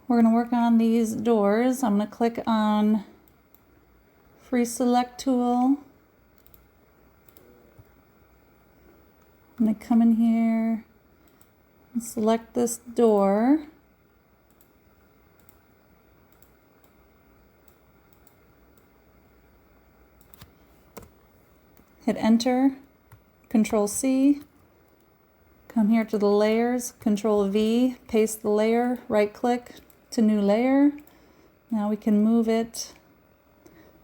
we're going to work on these doors. I'm going to click on Free Select tool. I'm going to come in here and select this door. Hit enter, Control C, come here to the layers, Control V, paste the layer, right click to new layer. Now we can move it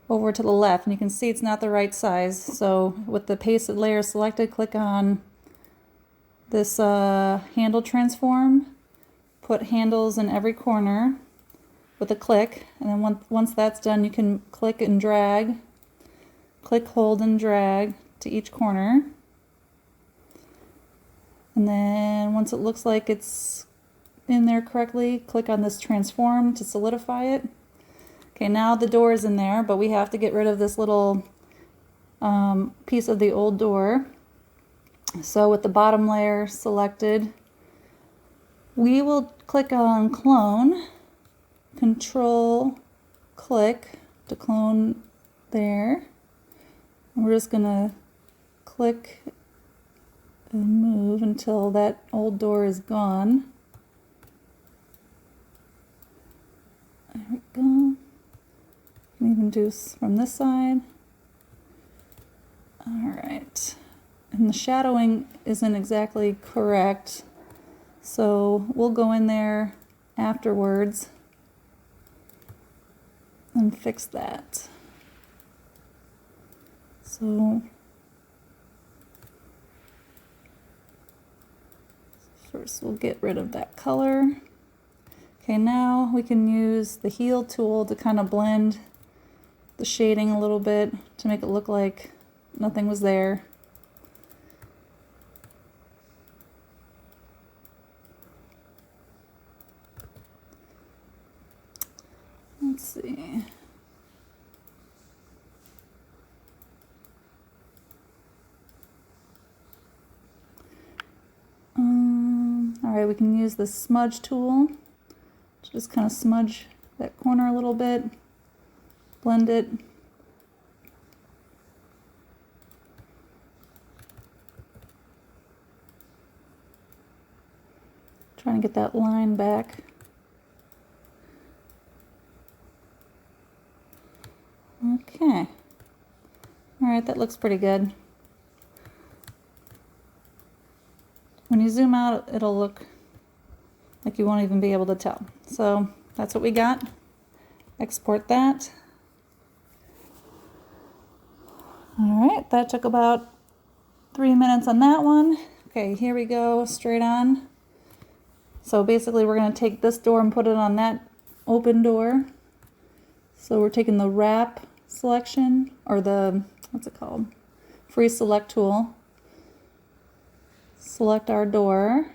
over to the left, and you can see it's not the right size. So with the pasted layer selected, click on this handle transform, put handles in every corner with a click, and then once that's done, you can click and drag. Click, hold, and drag to each corner. And then once it looks like it's in there correctly, click on this transform to solidify it. Okay, now the door is in there, but we have to get rid of this little piece of the old door. So with the bottom layer selected, we will click on clone, Control click to clone there. We're just going to click and move until that old door is gone. There we go. You can even do from this side. Alright. And the shadowing isn't exactly correct, so we'll go in there afterwards and fix that. So first we'll get rid of that color. Okay, now we can use the heal tool to kind of blend the shading a little bit to make it look like nothing was there. Let's see. Alright, we can use the smudge tool to just kind of smudge that corner a little bit, blend it. Trying to get that line back. Okay. Alright, that looks pretty good. When you zoom out, it'll look like you won't even be able to tell. So that's what we got. Export that. Alright, that took about 3 minutes on that one. Okay, here we go, straight on. So basically we're going to take this door and put it on that open door. So we're taking the wrap selection, or the, what's it called? Free select tool. Select our door,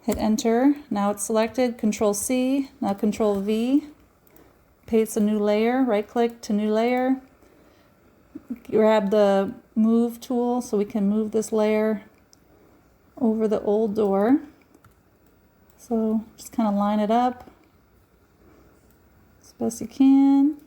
hit enter. Now it's selected, Control C, now Control V, paste a new layer, right click to new layer, grab the move tool so we can move this layer over the old door. So just kind of line it up as best you can.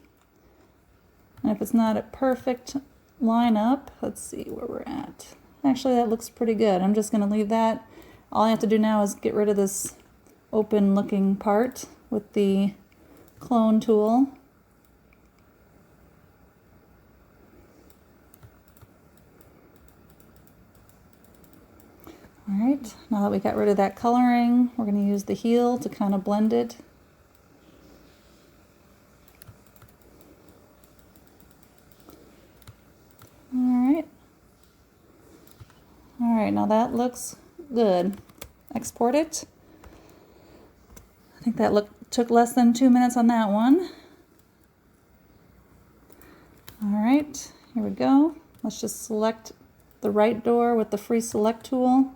And if it's not a perfect line up, let's see where we're at. Actually, that looks pretty good. I'm just going to leave that. All I have to do now is get rid of this open looking part with the clone tool. Alright, now that we got rid of that coloring, we're going to use the heal to kind of blend it. Alright, now that looks good. Export it. I think that took less than 2 minutes on that one. Alright, here we go. Let's just select the right door with the free select tool.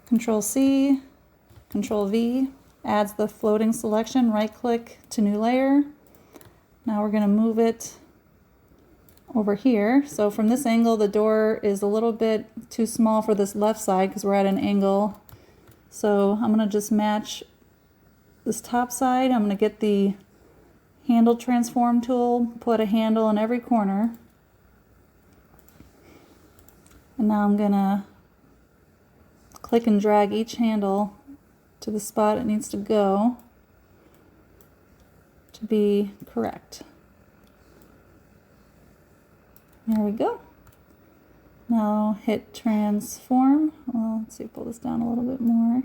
Control C, Control V, adds the floating selection, right click to new layer. Now we're going to move it over here. So from this angle, the door is a little bit too small for this left side because we're at an angle. So I'm going to just match this top side. I'm going to get the handle transform tool, put a handle in every corner. And now I'm going to click and drag each handle to the spot it needs to go to be correct. There we go. Now hit transform. Well, let's see, pull this down a little bit more.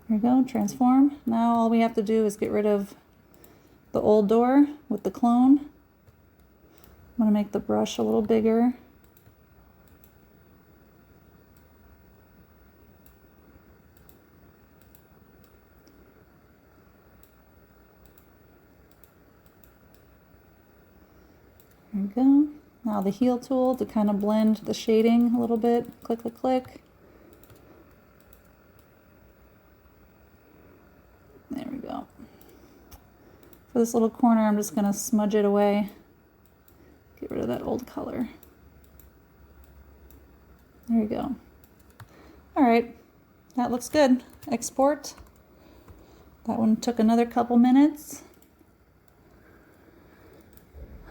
There we go, transform. Now all we have to do is get rid of the old door with the clone. I'm going to make the brush a little bigger. There we go. Now the heel tool to kind of blend the shading a little bit. Click, click, click. There we go. For this little corner, I'm just going to smudge it away. Get rid of that old color. There we go. All right, that looks good. Export. That one took another couple minutes.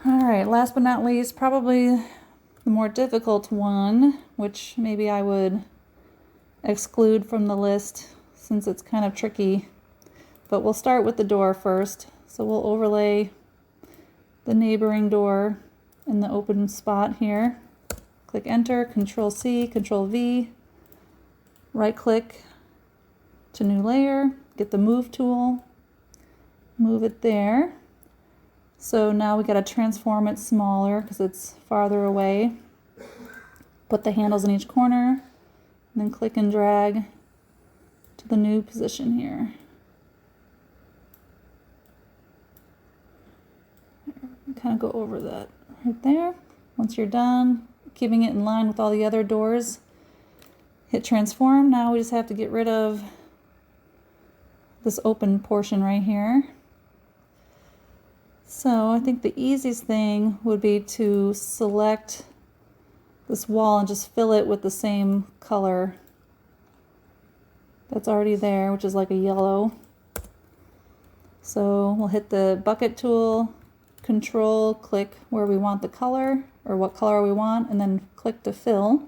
All right, last but not least, probably the more difficult one, which maybe I would exclude from the list since it's kind of tricky. But we'll start with the door first. So we'll overlay the neighboring door in the open spot here. Click Enter, Control C, Control V, right click to new layer, get the Move tool, move it there. So now we got to transform it smaller because it's farther away. Put the handles in each corner, and then click and drag to the new position here. Kind of go over that right there. Once you're done, keeping it in line with all the other doors, hit transform. Now we just have to get rid of this open portion right here. So I think the easiest thing would be to select this wall and just fill it with the same color that's already there, which is like a yellow. So we'll hit the bucket tool, Control, click where we want the color, or what color we want, and then click to fill.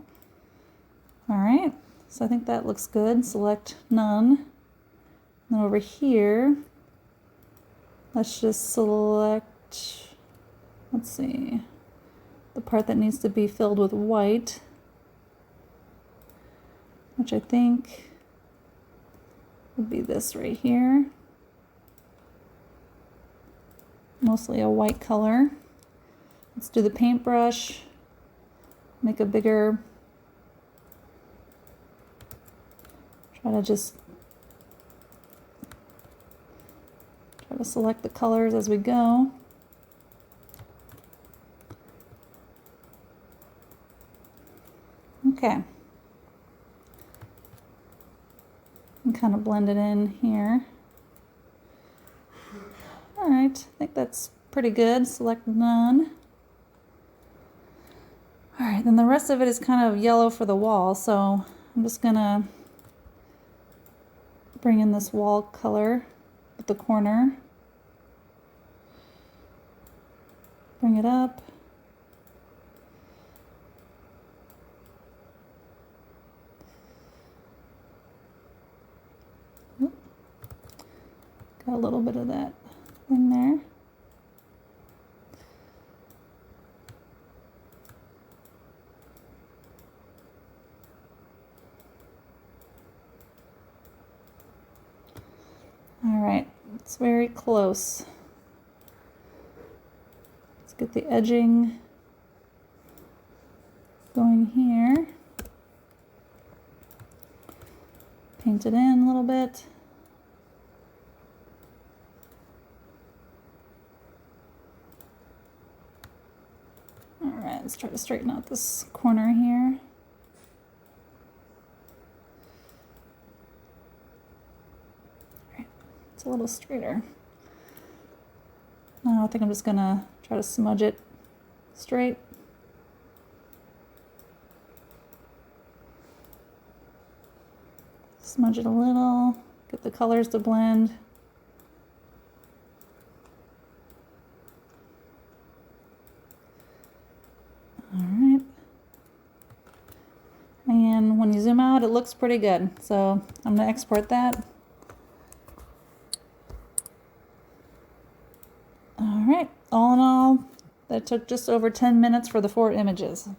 All right, so I think that looks good. Select none. And then over here, let's just select, let's see, the part that needs to be filled with white, which I think would be this right here. Mostly a white color. Let's do the paintbrush, make a bigger, try to select the colors as we go. Okay. And kind of blend it in here. All right, I think that's pretty good. Select none. All right, then the rest of it is kind of yellow for the wall, so I'm just gonna bring in this wall color at the corner. Bring it up. Got a little bit of that in there. All right, it's very close. Let's get the edging going here. Paint it in a little bit. Alright, let's try to straighten out this corner here. Alright, it's a little straighter. Now I think I'm just gonna try to smudge it straight. Smudge it a little, get the colors to blend. All right. And when you zoom out, it looks pretty good. So I'm going to export that. All right, all in all, that took just over 10 minutes for the 4 images.